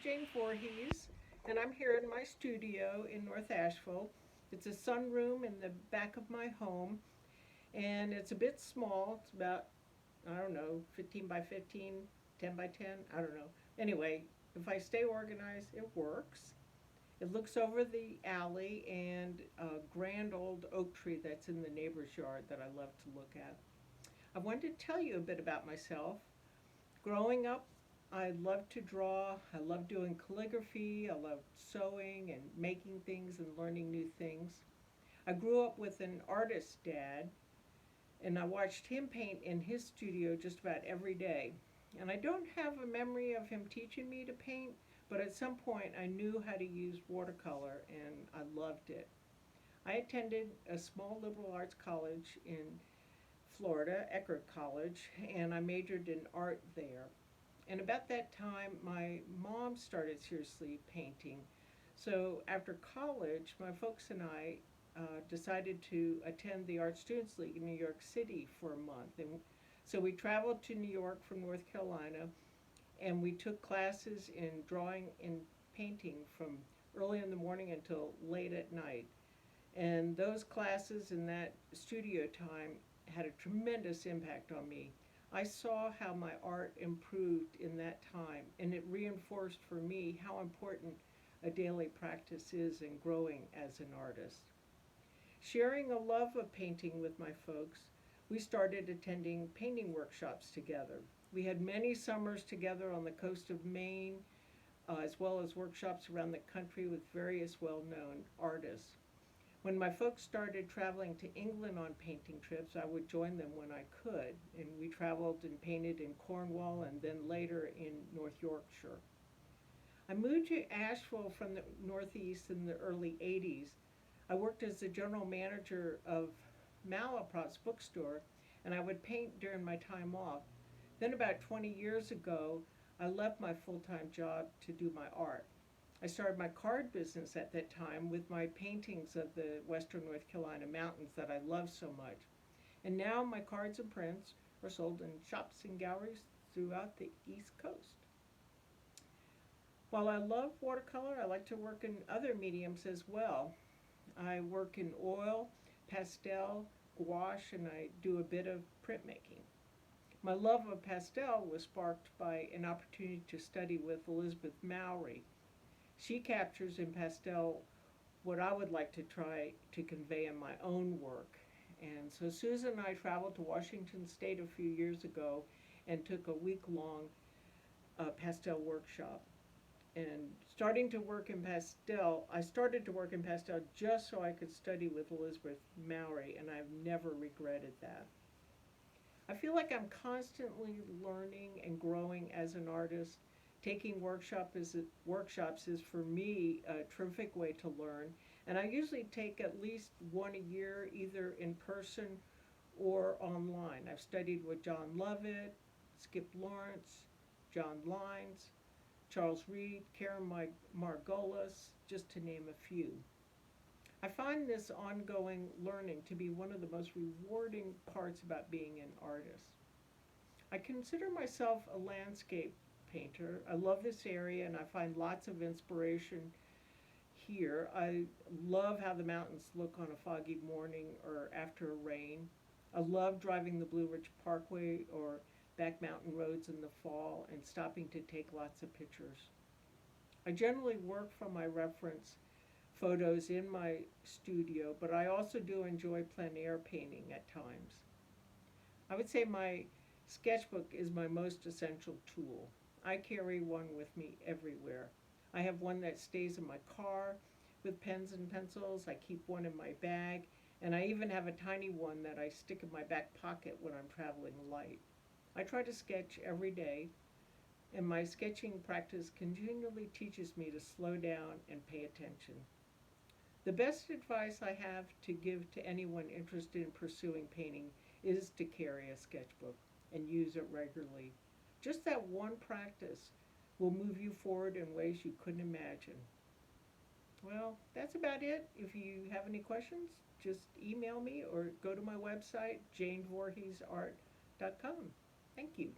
Jane Voorhees, and I'm here in my studio in North Asheville. It's a sunroom in the back of my home, and it's a bit small. It's about, I don't know, 15 by 15, 10 by 10, I don't know. Anyway, if I stay organized, it works. It looks over the alley and a grand old oak tree that's in the neighbor's yard that I love to look at. I wanted to tell you a bit about myself. Growing up, I loved to draw. I loved doing calligraphy. I loved sewing and making things and learning new things. I grew up with an artist dad, and I watched him paint in his studio just about every day. And I don't have a memory of him teaching me to paint, but at some point I knew how to use watercolor and I loved it. I attended a small liberal arts college in Florida, Eckerd College, and I majored in art there. And about that time, my mom started seriously painting. So after college, my folks and I decided to attend the Art Students League in New York City for a month. And so we traveled to New York from North Carolina, and we took classes in drawing and painting from early in the morning until late at night. And those classes and that studio time had a tremendous impact on me. I saw how my art improved in that time, and it reinforced for me how important a daily practice is in growing as an artist. Sharing a love of painting with my folks, we started attending painting workshops together. We had many summers together on the coast of Maine, as well as workshops around the country with various well-known artists. When my folks started traveling to England on painting trips, I would join them when I could, and we traveled and painted in Cornwall and then later in North Yorkshire. I moved to Asheville from the Northeast in the early 80s. I worked as the general manager of Malaprop's bookstore, and I would paint during my time off. Then about 20 years ago, I left my full-time job to do my art. I started my card business at that time with my paintings of the western North Carolina mountains that I love so much. And now my cards and prints are sold in shops and galleries throughout the East Coast. While I love watercolor, I like to work in other mediums as well. I work in oil, pastel, gouache, and I do a bit of printmaking. My love of pastel was sparked by an opportunity to study with Elizabeth Mowry. She captures in pastel what I would like to try to convey in my own work. And so Susan and I traveled to Washington State a few years ago and took a week-long pastel workshop. And I started to work in pastel just so I could study with Elizabeth Mowry, and I've never regretted that. I feel like I'm constantly learning and growing as an artist. Taking workshops is for me a terrific way to learn, and I usually take at least one a year, either in person or online. I've studied with John Lovett, Skip Lawrence, John Lines, Charles Reed, Karen Margolis, just to name a few. I find this ongoing learning to be one of the most rewarding parts about being an artist. I consider myself a landscape painter. I love this area and I find lots of inspiration here. I love how the mountains look on a foggy morning or after a rain. I love driving the Blue Ridge Parkway or back mountain roads in the fall and stopping to take lots of pictures. I generally work from my reference photos in my studio, but I also do enjoy plein air painting at times. I would say my sketchbook is my most essential tool. I carry one with me everywhere. I have one that stays in my car with pens and pencils. I keep one in my bag, and I even have a tiny one that I stick in my back pocket when I'm traveling light. I try to sketch every day, and my sketching practice continually teaches me to slow down and pay attention. The best advice I have to give to anyone interested in pursuing painting is to carry a sketchbook and use it regularly. Just that one practice will move you forward in ways you couldn't imagine. Well, that's about it. If you have any questions, just email me or go to my website, janevoorheesart.com. Thank you.